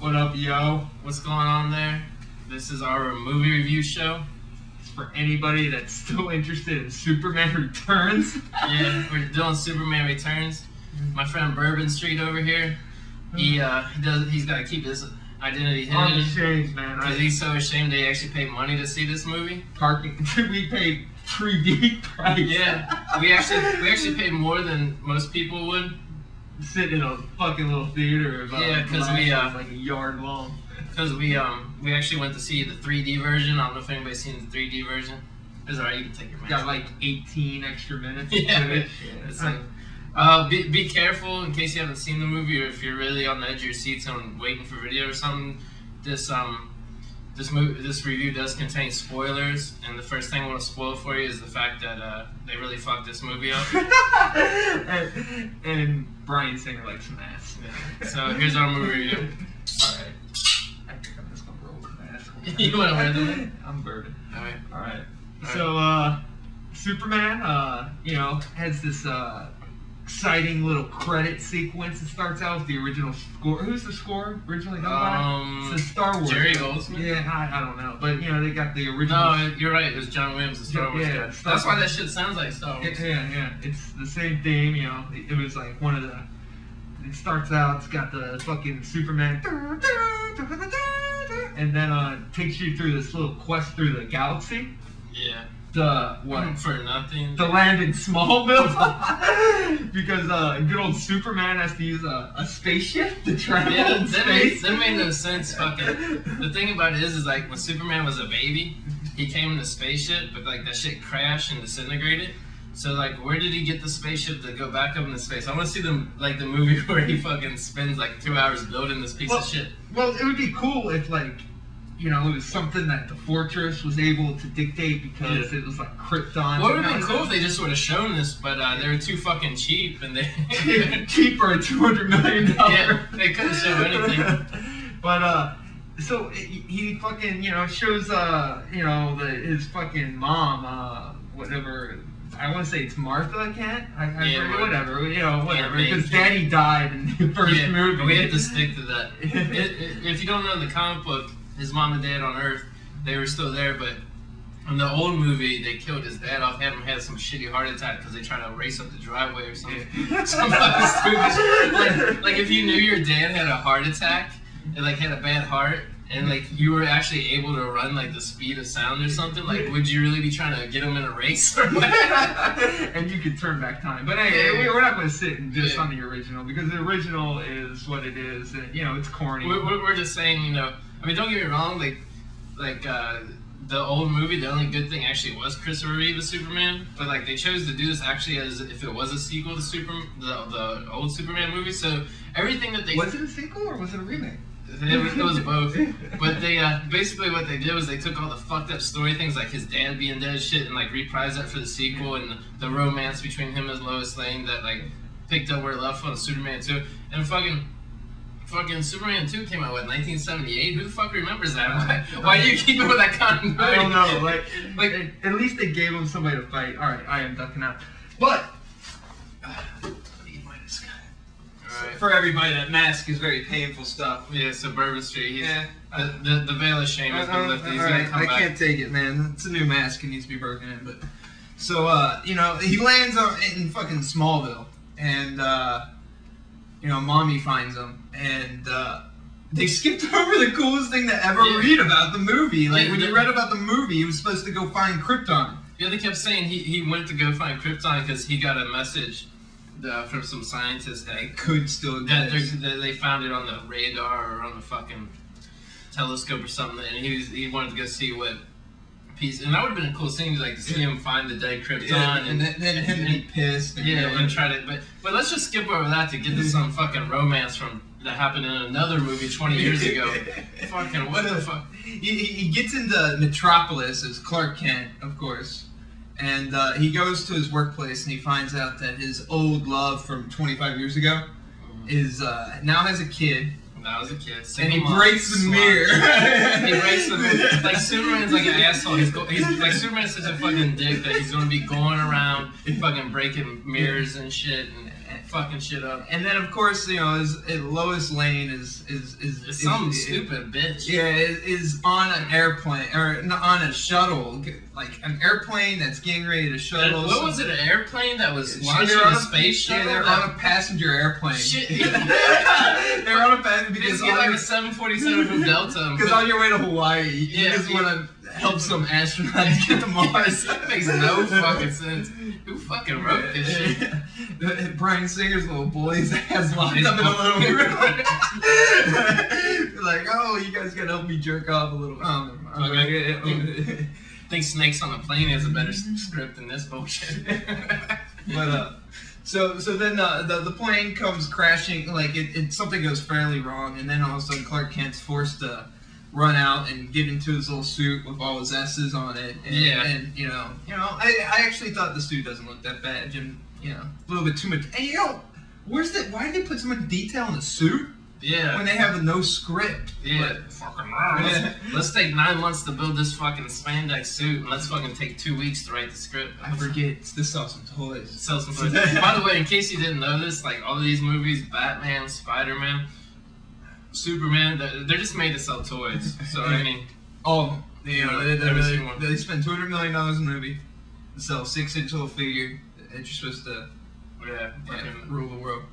What up, yo? What's going on there? This is our movie review show. It's for anybody that's still interested in Superman Returns. Yeah, we're doing Superman Returns. My friend Bourbon Street over here, he's got to keep his identity hidden. I'm ashamed, man. Because he's so ashamed they actually paid money to see this movie. Parking. We paid 3D price. Yeah, we actually paid more than most people would. Sit in a fucking little theater. Yeah, because we like a yard long. Because we actually went to see the 3D version. I don't know if anybody's seen the 3D version. It's alright, you can take your mask. Got like 18 extra minutes. Yeah, to it. It's like, be careful in case you haven't seen the movie, or if you're really on the edge of your seats and waiting for video or something. This review does contain spoilers, and the first thing I want to spoil for you is the fact that they really fucked this movie up. and Bryan Singer likes some ass. Yeah. So here's our movie review. Alright. I think I'm just gonna roll with my ass. You want to wear them? I'm Bourbon. Alright. All So, Superman, has this exciting little credit sequence. It starts out with the original score. Who's the score originally done by? It's the Star Wars. Jerry Goldsmith? Yeah, I don't know. But, they got the original. No, you're right. It was John Williams, the Star Wars guy. That's why that shit sounds like Star Wars. Yeah. It's the same theme, It was like one of the... It starts out, it's got the fucking Superman... And then takes you through this little quest through the galaxy. Yeah. What? For nothing. To land in Smallville. Because good old Superman has to use a spaceship to travel in space. That made no sense. Fucking. The thing about it is like when Superman was a baby, he came in a spaceship, but like that shit crashed and disintegrated. So like, where did he get the spaceship to go back up into space? I want to see the movie where he fucking spends like 2 hours building this piece of shit. Well, it would be cool if it was something that the Fortress was able to dictate because it was like Krypton. Well, it would have been cool if they just would have shown this, but they were too fucking cheap and they cheaper at $200 million. Yeah, they couldn't show anything. But so he fucking shows his fucking mom whatever. I want to say it's Martha. Whatever. Because Daddy died in the first movie. But we have to stick to that. If you don't know the comic book, his mom and dad on Earth, they were still there, but in the old movie, they killed his dad off, had some shitty heart attack because they tried to race up the driveway or something. Some fucking stupid shit. Like if you knew your dad had a heart attack and had a bad heart, and you were actually able to run the speed of sound or something, would you really be trying to get him in a race or what? And you could turn back time. But hey, we're not going to sit and just on the original, because the original is what it is, and it's corny. We're just saying, I mean, don't get me wrong, the old movie, the only good thing actually was Christopher Reeve as Superman, but they chose to do this actually as if it was a sequel to the old Superman movie. So everything that they... Was it a sequel or was it a remake? It was both. But they basically what they did was they took all the fucked up story things like his dad being dead shit and reprised that for the sequel, and the romance between him and Lois Lane that picked up where it left on Superman 2. And fucking Superman 2 came out, 1978? Who the fuck remembers that? Why do you keep it with that continuity? I don't know. At least they gave him somebody to fight. Alright, I am ducking out. But for everybody, that mask is very painful stuff. Yeah, so Bourbon Street, the veil of shame has been lifted. He's gonna come back. I can't take it, man. It's a new mask. It needs to be broken in. But so, he lands in fucking Smallville, and Mommy finds him, and they skipped over the coolest thing to ever read about the movie. When you read about the movie, he was supposed to go find Krypton. Yeah, they kept saying he went to go find Krypton because he got a message from some scientists that it could still exist. That they found it on the radar or on the fucking telescope or something, and he wanted to go see what piece. And that would have been a cool scene, to see him find the dead Krypton, and then him be pissed. And try to. But let's just skip over that to get to some fucking romance that happened in another movie 20 years ago. Fucking what the fuck? He gets into Metropolis as Clark Kent, of course. And he goes to his workplace and he finds out that his old love from 25 years ago is now has a kid. Now as a kid. And he breaks the mirror. He breaks the mirror. Superman's an asshole. He's Superman's such a fucking dick that he's gonna be going around fucking breaking mirrors and shit. fucking shit up. And then, of course, you know, Lois Lane is some stupid bitch. Yeah, is on an airplane or on a shuttle, like an airplane that's getting ready to shuttle. What was it? An airplane that was launching a space shuttle? Yeah, they're on a passenger airplane. Shit. They're on a passenger because get like a 747 from Delta. Because on your way to Hawaii, you just want to help some astronauts get to Mars. That makes no fucking sense. Who fucking wrote this shit? Bryan Singer's little boys has locked up in a little room. Like, oh, you guys gotta help me jerk off a little. I think Snakes on a Plane has a better script than this bullshit. But so then the plane comes crashing. Like something goes fairly wrong, and then all of a sudden Clark Kent's forced to run out and get into his little suit with all his S's on it. And, and you know, I actually thought the suit doesn't look that bad, Jim. You know, a little bit too much. Hey, why did they put so much detail in the suit? Yeah. When they have no script. Yeah. Let's take 9 months to build this fucking spandex suit, and let's fucking take 2 weeks to write the script. I forget to sell some toys. Sell some toys. By the way, in case you didn't know this, like all of these movies, Batman, Spider-Man, Superman, they're just made to sell toys. So I mean, all of them. You know, they spend $200 million in a movie to sell a 6-inch little figure that you're supposed to rule the world.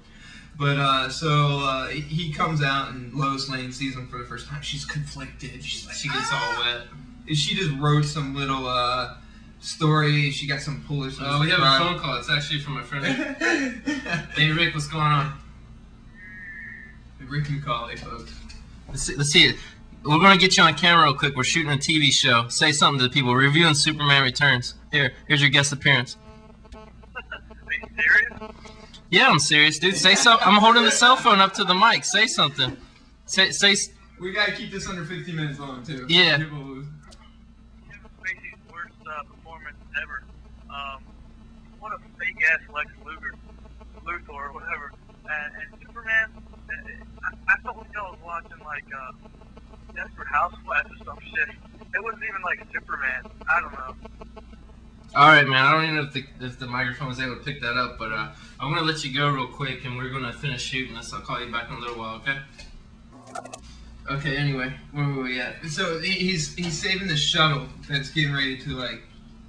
But so he comes out and Lois Lane sees him for the first time. She's conflicted. She's like, she gets all wet. She just wrote some little story. She got some Polish. Oh, we have a phone call. It's actually from my friend. Hey Rick, what's going on? Rick and Collie, folks. Let's see it. We're gonna get you on camera real quick. We're shooting a TV show. Say something to the people. We're reviewing Superman Returns. Here's your guest appearance. Are you serious? Yeah, I'm serious, dude. Say something. I'm holding the cell phone up to the mic. Say something. Say. We gotta keep this under 15 minutes long too. Yeah. Spacey's worst performance ever. What a fake ass Lex Luthor or whatever. And Superman. I felt like I was watching like Desperate Housewives or some shit. It wasn't even like Superman. I don't know. All right, man. I don't even know if the microphone was able to pick that up, but I'm gonna let you go real quick, and we're gonna finish shooting this. I'll call you back in a little while, okay? Okay. Anyway, where were we at? So he's saving the shuttle that's getting ready to like.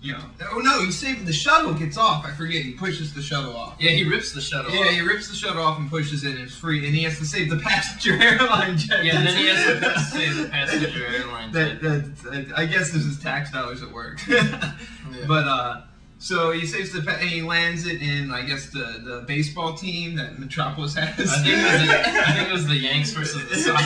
You know, oh no, he's saving the shuttle gets off. I forget. He pushes the shuttle off. Yeah, he rips the shuttle off. Yeah, he rips the shuttle off and pushes it, and it's free. And he has to save the passenger airline jet. Yeah, and then he has to save the passenger airline jet. I guess this is tax dollars at work. Yeah. But so he saves and he lands it in, I guess, the baseball team that Metropolis has. I think it was the Yanks versus the Sox.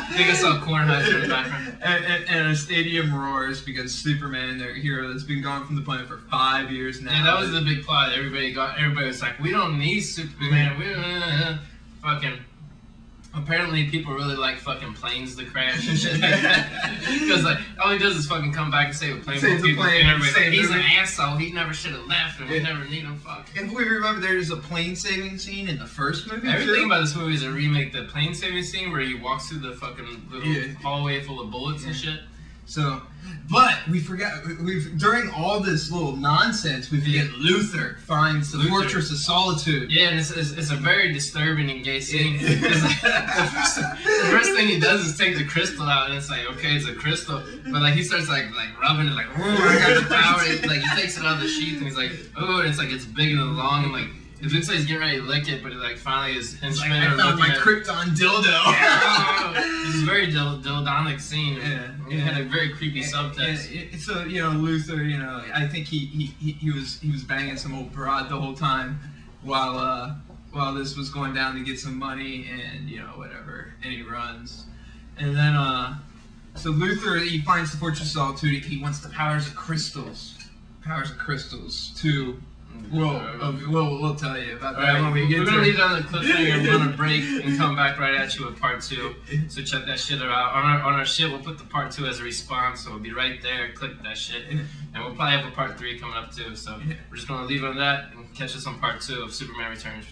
I think I saw Kornheiser in the background. And a stadium roars because Superman, their hero, that's been gone from the planet for 5 years now. Yeah, that was the big plot. Everybody was like, we don't need Superman. Fucking. Apparently, people really like fucking planes to crash and shit like that. Because like, all he does is fucking come back and save a plane. And everybody's like, he's an asshole. He never should have left, and we never need him. Fuck. If we remember, there's a plane saving scene in the first movie. Everything about this movie is a remake. The plane saving scene where he walks through the fucking little hallway full of bullets and shit. So, but we forgot. During all this little nonsense, we forget Luthor finds the Fortress of Solitude. Yeah, and it's a very disturbing and gay scene. The first thing he does is take the crystal out, and it's like, okay, it's a crystal, but like he starts like rubbing it, like, oh, I got the power. And, like he takes it out of the sheath, and he's like, oh, and it's like it's big and long, and like. It looks like he's getting ready to lick it, but it, like finally his henchmen I found my Krypton dildo. This is a very dildonic scene. It had a very creepy subtext. So Luthor, I think he was banging some old broad the whole time while this was going down to get some money and whatever, and he runs, and then so Luthor, he finds the Fortress of Solitude. He wants the powers of crystals to. We'll tell you about that when we get to it. We're going to leave it on the cliffhanger. We're going to break and come back right at you with part 2. So check that shit out. On our shit, we'll put the part 2 as a response. So it'll be right there. Click that shit. And we'll probably have a part 3 coming up too. So we're just going to leave it on that and catch us on part 2 of Superman Returns.